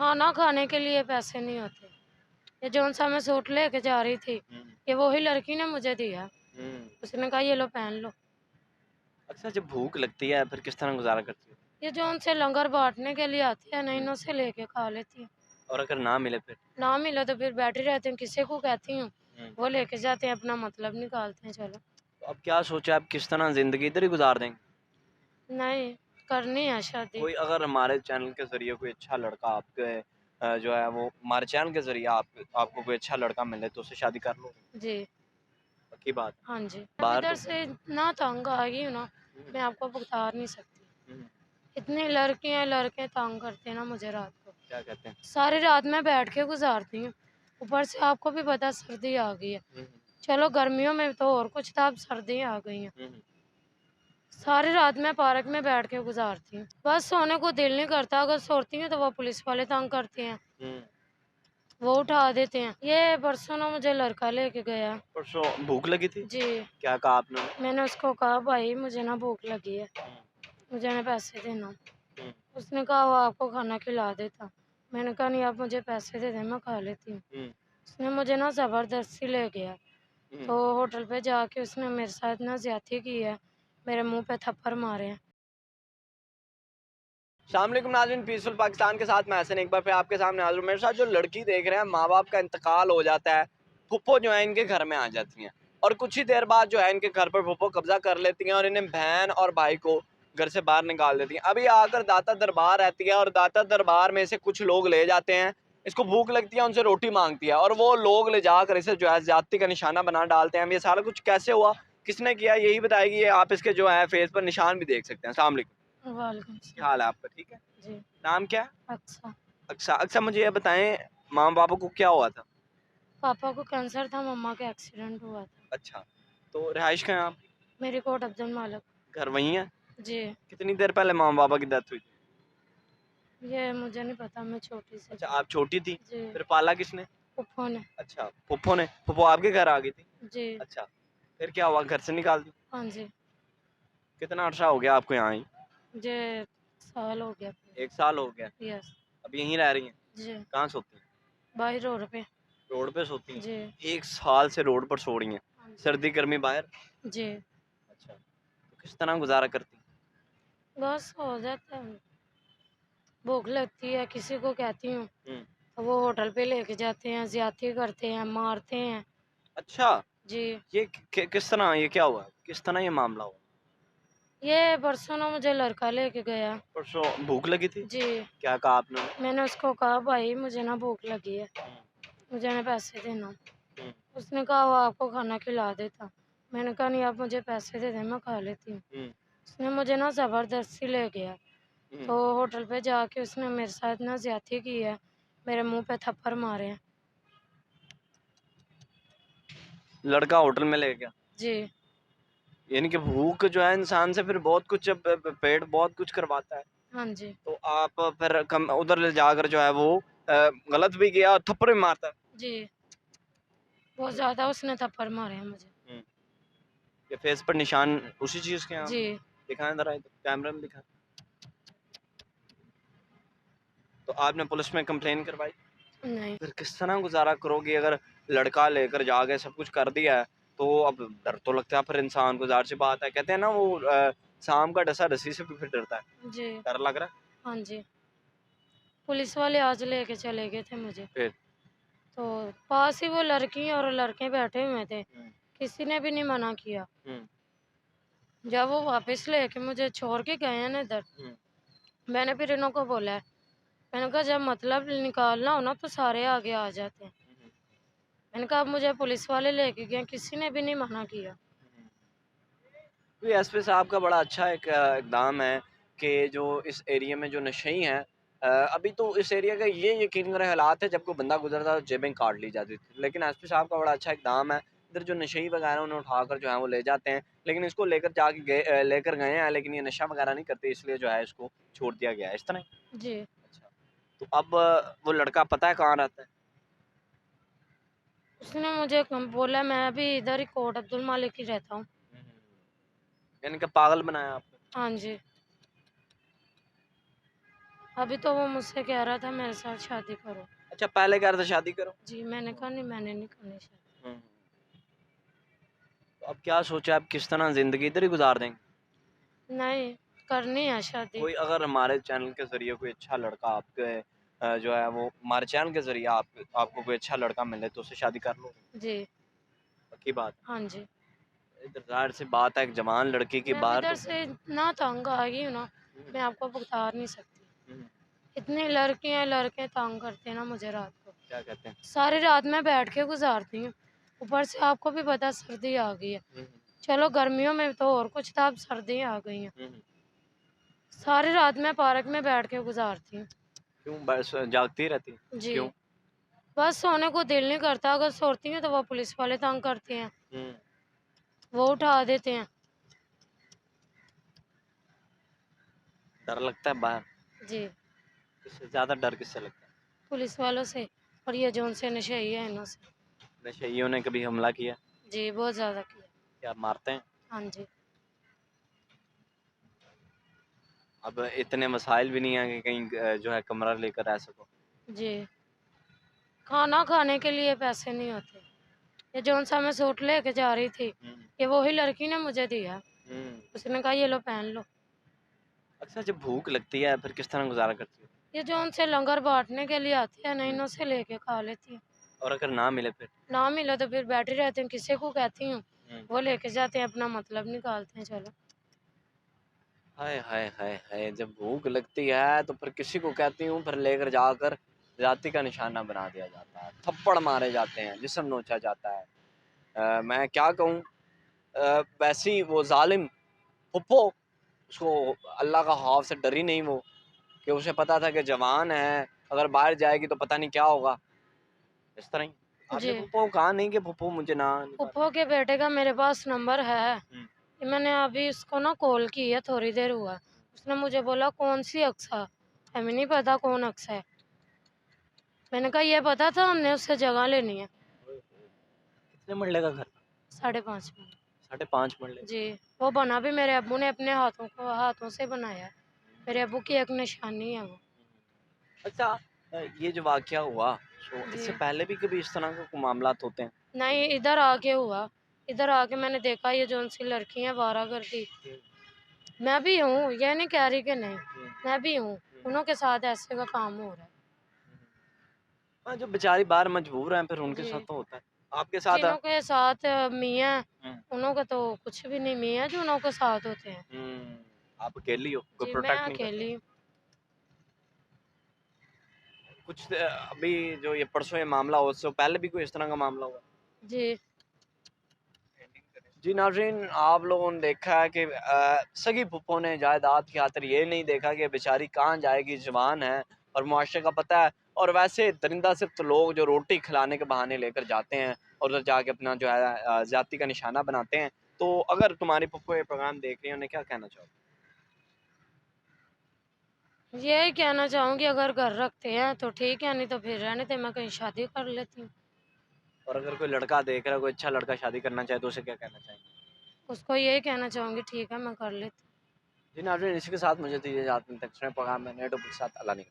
खाना खाने के लिए पैसे नहीं होते। ये जौन सा मैं सूट लेके जा रही थी, ये वही लड़की ने मुझे दिया। उसने कहा ये लो पहन लो। अच्छा, जब भूख लगती है फिर किस तरह गुजारा करती हो? ये जौन से लंगर बांटने के लिए आती है ना, इन्हों से लेके खा लेती हूँ। और अगर ना मिले फिर? ना मिले तो फिर बैठी रहती हूँ, किसी को कहती हूँ, हम्म। वो लेके जाते हैं, अपना मतलब निकालते हैं। चलो तो अब क्या सोचा, आप किस तरह जिंदगी इधर ही गुजार देंगे? नहीं, करनी है शादी। कोई अगर हमारे चैनल के जरिए कोई अच्छा लड़का आपके जो है वो हमारे चैनल के जरिए आपको कोई अच्छा लड़का मिले तो उससे शादी कर लो? जी, पक्की बात है। हाँ जी। अब बाहर इधर तो से इतना तंग आ गई हूँ ना, हम्म, मैं आपको बता नहीं सकती। हम्म, इतनी लड़कियां लड़के तंग करते हैं ना मुझे रात को। क्या कहते हैं? सारी रात मैं बैठ के गुजारती हूँ। ऊपर से आपको भी पता सर्दी आ गई है। हम्म, चलो गर्मियों में तो और कुछ था, अब सर्दी आ गई है। हम्म, सारी रात मैं पार्क में बैठ के गुजारती हूँ। बस सोने को दिल नहीं करता, अगर सोती हूँ तो वो पुलिस वाले तंग करते हैं, हम्म। वो उठा देते हैं। ये परसों ना मुझे लड़का लेके गया। परसों भूख लगी थी? जी, क्या कहा आपने? मैंने उसको कहा भाई मुझे ना भूख लगी है, हम्म, मुझे ना पैसे देना। हम्म, उसने कहा वो आपको खाना खिला देता। मैंने कहा नहीं, आप मुझे पैसे दे दें, मैं खा लेती हूँ। हम्म, उसने मुझे ना ज़बरदस्ती ले गया। हम्म। तो होटल पे जाके उसने मेरे साथ ना ज़्यादती की है, मेरे मुँह पे थप्पड़ मारे हैं। अस्सलाम वालेकुम नाज़रीन, पीसफुल पाकिस्तान के साथ मैं हसन एक बार फिर आपके सामने हाज़िर हूँ। मेरे साथ जो लड़की देख रहे हैं, माँ बाप का इंतकाल हो जाता है, फुप्पो जो है इनके घर में आ जाती हैं और कुछ ही देर बाद जो है इनके घर पर फुप्पो कब्जा कर लेती हैं और इन्हें बहन और भाई को घर से बाहर निकाल देती हैं। अभी आकर दाता दरबार रहती है और दाता दरबार में से कुछ लोग ले जाते हैं, इसको भूख लगती है, उनसे रोटी मांगती है और वो लोग ले जाकर इसे जो है ज्यादती का निशाना बना डालते हैं। अब ये सारा कुछ कैसे हुआ, किसने किया, यही बताएगी। आप इसके जो है फेस पर निशान भी देख सकते हैं। अस्सलाम वालेकुम, वालेकुम क्या सलाम। हाल है आपका? ठीक है। जी, नाम क्या है? अच्छा। अच्छा अच्छा, मुझे ये बताएं, माँ बाबा को क्या हुआ था? पापा को कैंसर था, मम्मा का एक्सीडेंट हुआ था। अच्छा, तो रिहाइश कहाँ है आपकी? मेरी कोट अब्दुल मालिक। घर वहीं है? जी, कितनी देर पहले माँ बाबा की डेथ हुई थी? ये मुझे नहीं पता, मैं छोटी सी अच्छा, थी। आप छोटी थी, जी, फिर पाला किसने? फूफो ने। अच्छा, फुफ्फो ने। फुफ्फो आपके घर आ गई थी? जी, अच्छा, फिर क्या हुआ, घर से निकाल दी? हाँ जी। कितना अर्सा हो गया आपको यहाँ आई? मुझे साल हो गया। 1 साल हो गया। यस। अब यहीं रह रही हैं? जी, कहाँ सोती हैं? बाई रोड पे। रोड पे सोती हैं? जी, 1 साल से रोड पर सो रही हैं? हाँ जी। सर्दी गर्मी बाहर? जी, अच्छा, तो किस तरह गुजारा करती हैं? बस हो जाता है। भूख लगती है, किसी को कहती हूँ, हम्म। तो वो होटल पे लेके जाते हैं, ज़्यादती करते हैं, मारते हैं। अच्छा, जी, ये किस तरह, ये क्या हुआ, किस तरह ये मामला हुआ? ये परसों ना मुझे लड़का लेके गया। परसों भूख लगी थी? जी, क्या कहा आपने? मैंने उसको कहा भाई मुझे ना भूख लगी है, हुँ, मुझे ना पैसे देना। हुँ, उसने कहा वो आपको खाना खिला देता। मैंने कहा नहीं, आप मुझे पैसे दे दें, मैं खा लेती हूँ। हुँ, उसने मुझे ना ज़बरदस्ती ले गया। हुँ। तो होटल पे जाके उसने मेरे साथ ना ज़्यादती की है, मेरे मुँह पे थप्पड़ मारे हैं। लड़का होटल में ले गया? जी, यानी कि भूख जो है इंसान से फिर बहुत कुछ पेट बहुत कुछ करवाता है। हाँ जी, तो आप फिर कम उधर ले जाकर जो है वो गलत भी किया और थप्पड़ भी मारता है। जी, बहुत ज़्यादा उसने थप्पड़ मारे हैं मुझे। हुँ। ये फेस पर निशान उसी चीज़ के हैं जी, आपके? दिखाएँ ज़रा इधर कैमरे में दिखाएँ। तो आपने पुलिस में कंप्लेन करवाई? नहीं, फिर किस तरह गुज़ारा करोगी अगर लड़का लेकर जा के सब कुछ कर दिया है, तो अब डर तो लगता है फिर इंसान को, ज़ाहिर-सी बात है। कहते हैं ना वो साँप का डसा रस्सी से भी फिर डरता है। जी, डर लग रहा है? हाँ जी। पुलिस वाले आज लेके चले गए थे मुझे। फिर? तो पास ही वो लड़की और लड़के बैठे हुए थे, हुँ, किसी ने भी नहीं मना किया। हुँ, जब वो वापस लेके मुझे छोड़ के गए हैं ना इधर, हुँ, मैंने फिर इन्हों को बोला है, मैंने कहा जब मतलब निकालना हो ना तो सारे आगे आ जाते हैं। हुँ, हुँ, मैंने कहा अब मुझे पुलिस वाले लेके गए, किसी ने भी नहीं मना किया। हुँ। तो ये एसपी साहब का बड़ा अच्छा एक इक़दाम है कि जो इस एरिया में जो नशेई हैं, अभी तो इस एरिया का ये यकीन करे हालात है, जब कोई बंदा गुज़रता है तो जेबें काट ली जाती थी। लेकिन एसपी साहब का बड़ा अच्छा इक़दाम है, इधर जो नशेई वगैरह उन्हें उठाकर जो है वो ले जाते हैं। लेकिन इसको लेकर जाके लेकर गए हैं, लेकिन ये नशा वगैरह नहीं करते, इसलिए जो है इसको छोड़ दिया गया है, इस तरह? जी, अच्छा, तो अब वो लड़का पता है कहाँ रहता है? उसने मुझे बोला मैं भी इधर ही कोट अब्दुल मालिक ही रहता हूँ। हुँ, हुँ। यानी कि पागल बनाया आपको। हाँ जी, अभी तो वो मुझसे कह रहा था मेरे साथ शादी करो। अच्छा, पहले कह रहा था शादी करो। जी, मैंने कहा नहीं, मैंने नहीं करनी शादी। हम्म। तो अब क्या सोचा, आप किस तरह जिंदगी इधर ही गुजार देंगे? नहीं, करनी है शादी। कोई अगर हमारे चैनल के जरिए कोई अच्छा लड़का आपके जो है वो हमारे चैनल के जरिए आपको कोई अच्छा लड़का मिले तो उससे शादी कर लो? जी, पक्की बात। हाँ जी। इधर जाहिर सी बात है, एक जवान लड़की की मैं अब बाहर इधर तो से इतना तंग आ गई हूँ ना, हम्म, मैं आपको बता नहीं सकती। हम्म, इतनी लड़कियां लड़के तंग करते हैं ना मुझे रात को। क्या कहते हैं? सारी रात मैं बैठ के गुजारती हूँ। ऊपर से आपको भी पता सर्दी आ गई है। हम्म, चलो गर्मियों में तो और कुछ था, अब सर्दी आ गई है। हम्म। सारी रात मैं पार्क में बैठ के गुजारती हूँ। क्यों बस जागती रहती? जी, क्यों? बस सोने को दिल नहीं करता। अगर सोती हूँ तो वो पुलिस वाले तंग करते हैं, हम्म। वो उठा देते हैं। डर लगता है बाहर? जी, किससे ज्यादा डर किससे लगता है? पुलिस वालों से और ये जो उनसे नशेई है इन्हों से। नशेइयों ने कभी हमला किया? जी, बहुत ज़्यादा किया। क्या मारते हैं? हाँ जी। अब इतने मसाइल भी नहीं है कि कहीं जो है कमरा लेकर रह सको। जी, खाना खाने के लिए पैसे नहीं होते। ये जौन सा मैं सूट लेके जा रही थी, हम्म, ये वही लड़की ने मुझे दिया। हम्म। उसने कहा ये लो पहन लो। अच्छा, जब भूख लगती है फिर किस तरह गुजारा करती हो? ये जो उनसे लंगर बांटने के लिए आते हैं ना, हम्म। इन्हों से लेके खा लेती हूँ। और अगर ना मिले फिर? ना मिला तो फिर बैठे रहते हैं, किसी को कहती हूँ, हम्म। वो लेके जाते हैं, अपना मतलब निकालते हैं। चलो। हाय हाय हाय हाय, जब भूख लगती है तो फिर किसी को कहती हूँ, फिर लेकर जाकर जाति का निशाना बना दिया जाता है, थप्पड़ मारे जाते हैं, जिस्म नोचा जाता है। मैं क्या कहूँ, वैसी वो जालिम फुप्पो, उसको अल्लाह का खौफ से डरी नहीं वो, कि उसे पता था कि जवान है, अगर बाहर जाएगी तो पता नहीं क्या होगा। इस तरह ही आपने जी, फुप्पो को कहा नहीं कि फुप्पो मुझे ना निकाल? फूफो के बेटे का मेरे पास नंबर है। हम्म, ये मैंने अभी उसको ना कॉल की है, थोड़ी देर हुआ। उसने मुझे बोला कौन सी अक्सा, हमें नहीं पता कौन अक्सा है। मैंने कहा ये पता था, हमने उससे जगह लेनी है। कितने मरले का घर? 5.5 में। 5.5 मरले? जी, वो बना भी मेरे अब्बू ने अपने हाथों से बनाया है। मेरे अब्बू की एक निशानी है वो। अच्छा, ये जो वाकया हुआ, तो जी, इससे पहले भी कभी इस तरह के मामलात होते हैं? नहीं, इधर आके हुआ। इधर आके मैंने देखा ये जो सी लड़की है आवारागर्दी। हम्म, मैं भी हूँ, ये नहीं कह रही कि नहीं, हम्म, मैं भी हूँ। हम्म। उन्हों के साथ ऐसे का काम हो रहा है। हाँ, जो बेचारी बाहर मजबूर हैं फिर उनके साथ जी, तो होता है। आपके साथ जिनों के साथ मियाँ, हम्म, उन्हों का तो कुछ भी नहीं, मियाँ जो उन्हों के साथ होते हैं। हम्म, आप अकेली हो, कोई जी, मैं प्रोटेक्ट नहीं करता? अकेली हूँ। कुछ अभी जो ये परसों ये मामला हुआ, उससे पहले भी कोई इस तरह का मामला हुआ? जी, जी नाज़रीन, आप लोगों ने देखा है कि सगी फुप्पो ने जायदाद की खातिर ये नहीं देखा कि बेचारी कहाँ जाएगी, जवान है और मुआशरे का पता है। और वैसे दरिंदा सिर्फ तो लोग जो रोटी खिलाने के बहाने लेकर जाते हैं और उधर जाके अपना जो है ज़्यादती का निशाना बनाते हैं। तो अगर तुम्हारी फुप्पो ये प्रोग्राम देख रही है, उन्हें क्या कहना चाहोगे? यही कहना चाहूँगी, अगर घर रखते हैं तो ठीक है, नहीं तो फिर रहने दे, मैं कहीं शादी कर लेती हूँ। और अगर कोई लड़का देख रहा है, कोई अच्छा लड़का शादी करना चाहे तो उसे क्या कहना चाहेंगे? उसको यही कहना चाहूँगी ठीक है, मैं कर लेती हूँ। जी नाज़रीन, इसी के साथ मुझे दीजिए इजाज़त, मिलते हैं नेक्स्ट प्रोग्राम में नए टॉपिक के साथ। अल्लाह ने